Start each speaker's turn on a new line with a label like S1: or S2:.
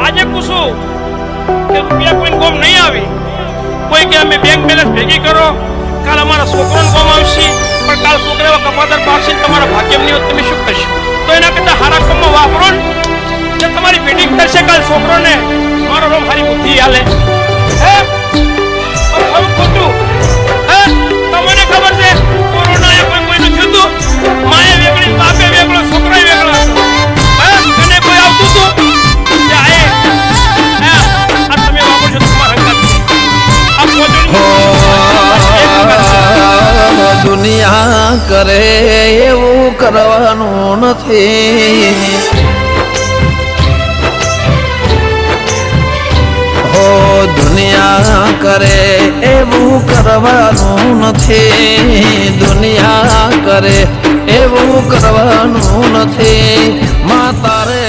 S1: આજે પૂછું કે રૂપિયા કોઈ કોમ નહીં આવી, કોઈ કે અમે બેંક બેલેન્સ ભેગી કરો, કાલ અમારા છોકરાને કોમ આવશે, પણ કાલ છોકરા એવા કપાતર પાકશે તમારા ભાગ્યમની હોત તમે શું કરશો? તો એના કરતા હારા કામમાં વાપરો ને, જે તમારી પેટી કરશે કાલ છોકરોને મારો રોમ હારી બુદ્ધિ હાલે. હે ખરું ખોટું? હે તમને ખબર છે કોરોના એ કોઈનું થયું હતું, માએ વેગળી બાપે વેગળો છોકરો વેગળો હતો. હે અને કોઈ આવતું હતું જાય આ તમે વાપરો છો તમારા હંગાત આ
S2: દુનિયા કરે એવું કરવાનું નથી. હો દુનિયા કરે એવું કરવાનું નથી. દુનિયા કરે એવું કરવાનું નથી. માં તારે